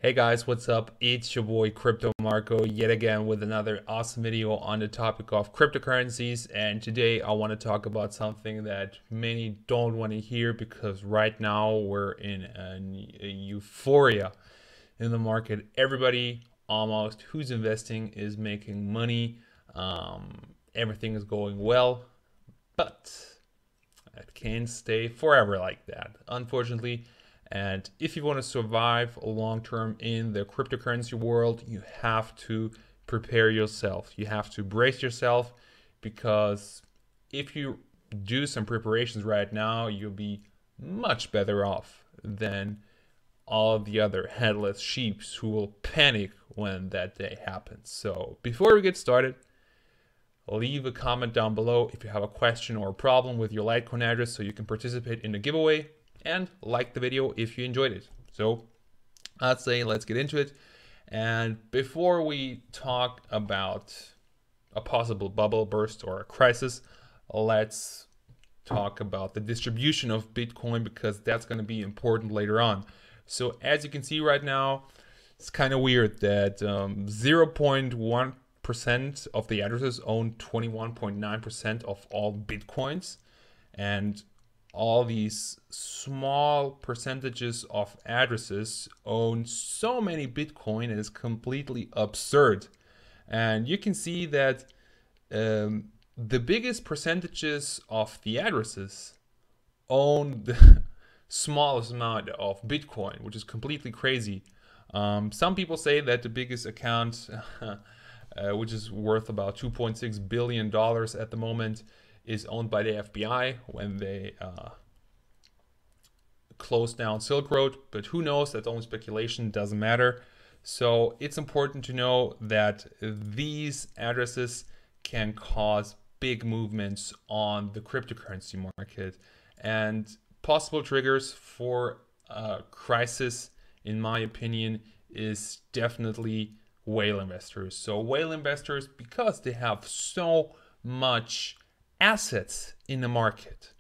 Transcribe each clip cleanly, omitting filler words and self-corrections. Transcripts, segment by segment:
Hey guys, what's up? It's your boy Crypto Marco yet again with another awesome video on the topic of cryptocurrencies. And today I want to talk about something that many don't want to hear because right now we're in a euphoria in the market. Everybody almost who's investing is making money. Everything is going well, but it can't stay forever like that, unfortunately. And if you want to survive long term in the cryptocurrency world, you have to prepare yourself. You have to brace yourself, because if you do some preparations right now, you'll be much better off than all of the other headless sheeps who will panic when that day happens. So before we get started, leave a comment down below if you have a question or a problem with your Litecoin address so you can participate in the giveaway, and like the video if you enjoyed it. So I'd say let's get into it. And before we talk about a possible bubble burst or a crisis, let's talk about the distribution of Bitcoin, because that's going to be important later on. So as you can see right now, it's kind of weird that 0.1% of the addresses own 21.9% of all Bitcoins, and all these small percentages of addresses own so many Bitcoin, and it's completely absurd. And you can see that the biggest percentages of the addresses own the smallest amount of Bitcoin, which is completely crazy. Some people say that the biggest account, which is worth about $2.6 billion at the moment, is owned by the FBI when they closed down Silk Road, but who knows? That's only speculation, doesn't matter. So it's important to know that these addresses can cause big movements on the cryptocurrency market, and possible triggers for a crisis, in my opinion, is definitely whale investors. So whale investors, because they have so much assets in the market,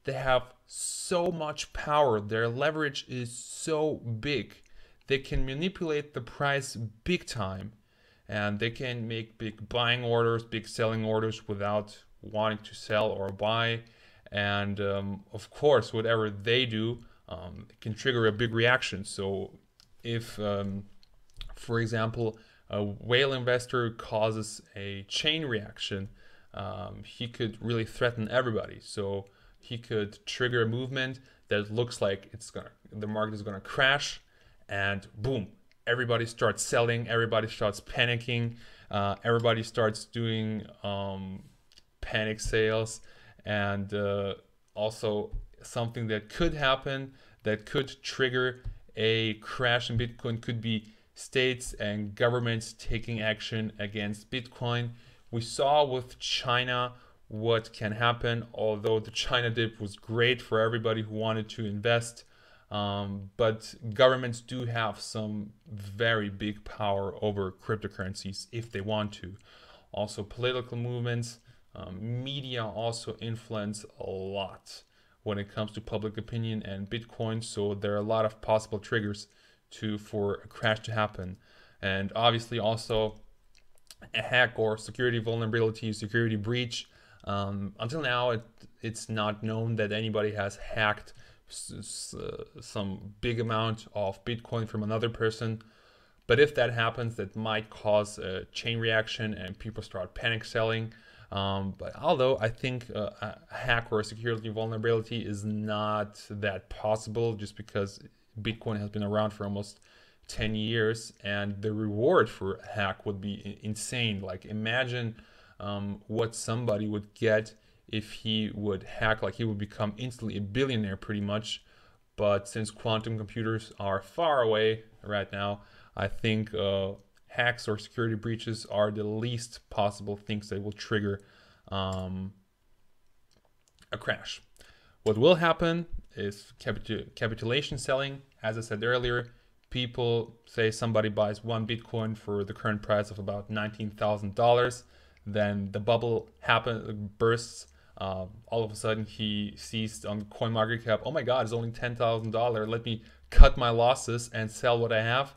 they have so much power, their leverage is so big, they can manipulate the price big time, and they can make big buying orders, big selling orders without wanting to sell or buy. And of course, whatever they do can trigger a big reaction. So if for example a whale investor causes a chain reaction, he could really threaten everybody. So he could trigger a movement that looks like the market is gonna crash, and boom, everybody starts selling, everybody starts panicking, everybody starts doing panic sales. And also something that could happen that could trigger a crash in Bitcoin could be states and governments taking action against Bitcoin. We saw with China what can happen, although the China dip was great for everybody who wanted to invest. But governments do have some very big power over cryptocurrencies if they want to. Also political movements, media also influence a lot when it comes to public opinion and Bitcoin. So there are a lot of possible triggers for a crash to happen. And obviously also a hack or security vulnerability, security breach. Until now, it's not known that anybody has hacked some big amount of Bitcoin from another person. But if that happens, that might cause a chain reaction and people start panic selling. But although I think a hack or a security vulnerability is not that possible, just because Bitcoin has been around for almost 10 years, and the reward for a hack would be insane. Like imagine what somebody would get if he would hack, like he would become instantly a billionaire pretty much. But since quantum computers are far away right now, I think hacks or security breaches are the least possible things that will trigger a crash. What will happen is capitulation selling. As I said earlier, people say somebody buys one Bitcoin for the current price of about $19,000. Then the bubble bursts. All of a sudden he sees on CoinMarketCap, oh my God, it's only $10,000. Let me cut my losses and sell what I have.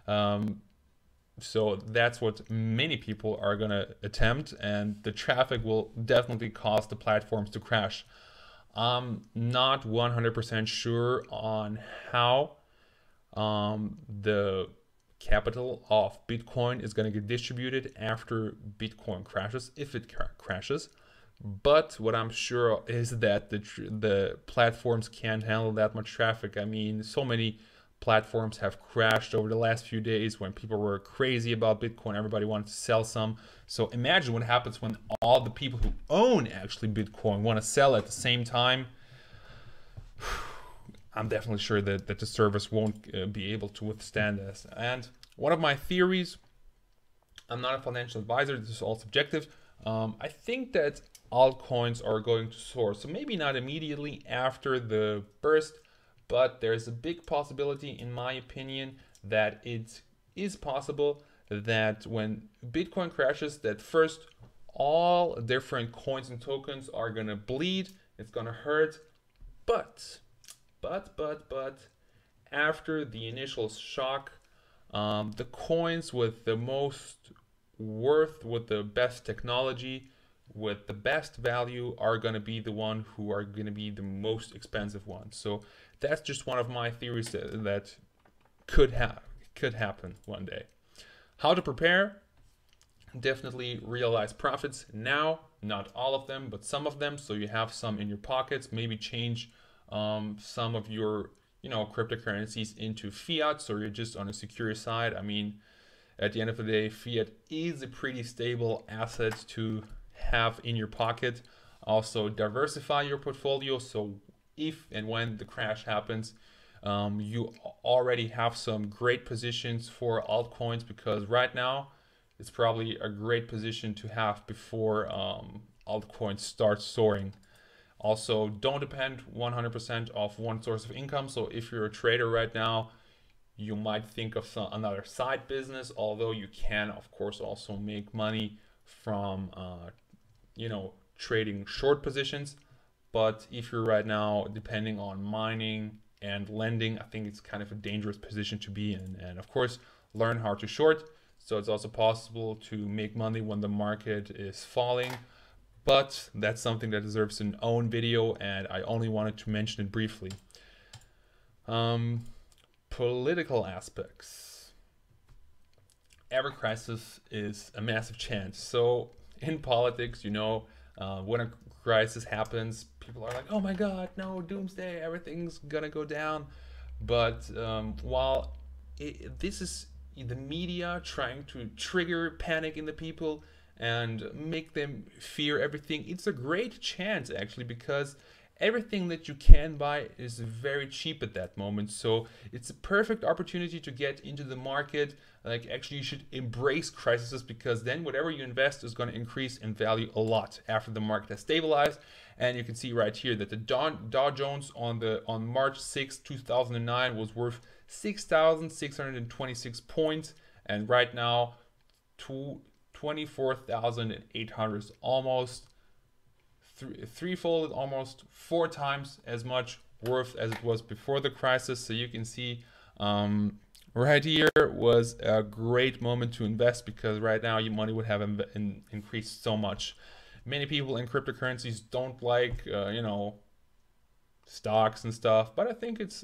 So that's what many people are going to attempt, and the traffic will definitely cause the platforms to crash. I'm not 100% sure on how the capital of Bitcoin is going to get distributed after Bitcoin crashes, if it crashes. But what I'm sure is that the platforms can't handle that much traffic. I mean, so many platforms have crashed over the last few days when people were crazy about Bitcoin. Everybody wanted to sell some. So imagine what happens when all the people who own actually Bitcoin want to sell at the same time. I'm definitely sure that the service won't be able to withstand this. And one of my theories, I'm not a financial advisor, this is all subjective. I think that altcoins are going to soar. So maybe not immediately after the burst, but there's a big possibility, in my opinion, that it is possible that when Bitcoin crashes, that first all different coins and tokens are going to bleed, it's going to hurt, but after the initial shock, the coins with the most worth, with the best technology, with the best value are going to be the one who are going to be the most expensive ones. So that's just one of my theories that could happen one day. How to prepare? Definitely realize profits now, not all of them, but some of them, so you have some in your pockets. Maybe change some of your cryptocurrencies into fiat, so you're just on a secure side. I mean, at the end of the day, fiat is a pretty stable asset to have in your pocket. Also diversify your portfolio, so if and when the crash happens, you already have some great positions for altcoins, because right now it's probably a great position to have before altcoins start soaring. Also, don't depend 100% off one source of income. So if you're a trader right now, you might think of another side business, although you can, of course, also make money from, trading short positions. But if you're right now depending on mining and lending, I think it's kind of a dangerous position to be in. And of course, learn how to short. So it's also possible to make money when the market is falling. But that's something that deserves an own video, and I only wanted to mention it briefly. Political aspects. Every crisis is a massive chance. So in politics, when a crisis happens, people are like, oh my God, no, doomsday, everything's gonna go down. But while this is the media trying to trigger panic in the people and make them fear everything, it's a great chance actually, because everything that you can buy is very cheap at that moment. So it's a perfect opportunity to get into the market. Like, actually, you should embrace crises, because then whatever you invest is going to increase in value a lot after the market has stabilized. And you can see right here that the Dow Jones on March 6, 2009 was worth 6,626 points, and right now 24,800 is almost threefold, almost 4 times as much worth as it was before the crisis. So you can see right here was a great moment to invest, because right now your money would have increased so much. Many people in cryptocurrencies don't like stocks and stuff, but I think it's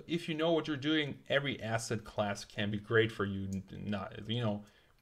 if you know what you're doing, every asset class can be great for you. Not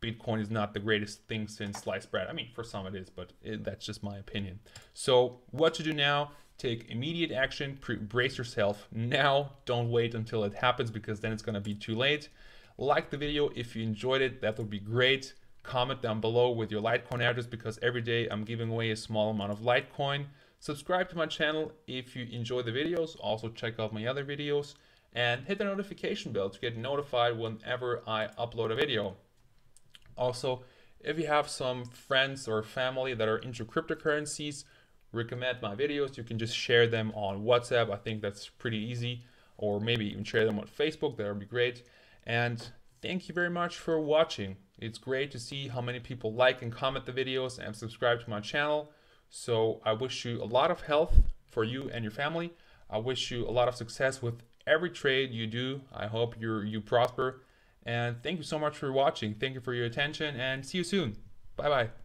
Bitcoin is not the greatest thing since sliced bread. I mean, for some it is, but that's just my opinion. So what to do now? Take immediate action, brace yourself now. Don't wait until it happens, because then it's going to be too late. Like the video if you enjoyed it, that would be great. Comment down below with your Litecoin address, because every day I'm giving away a small amount of Litecoin. Subscribe to my channel if you enjoy the videos. Also check out my other videos, and hit the notification bell to get notified whenever I upload a video. Also, if you have some friends or family that are into cryptocurrencies, recommend my videos. You can just share them on WhatsApp. I think that's pretty easy. Or maybe even share them on Facebook. That would be great. And thank you very much for watching. It's great to see how many people like and comment the videos and subscribe to my channel. So I wish you a lot of health for you and your family. I wish you a lot of success with every trade you do. I hope you prosper. And thank you so much for watching. Thank you for your attention, and see you soon. Bye bye.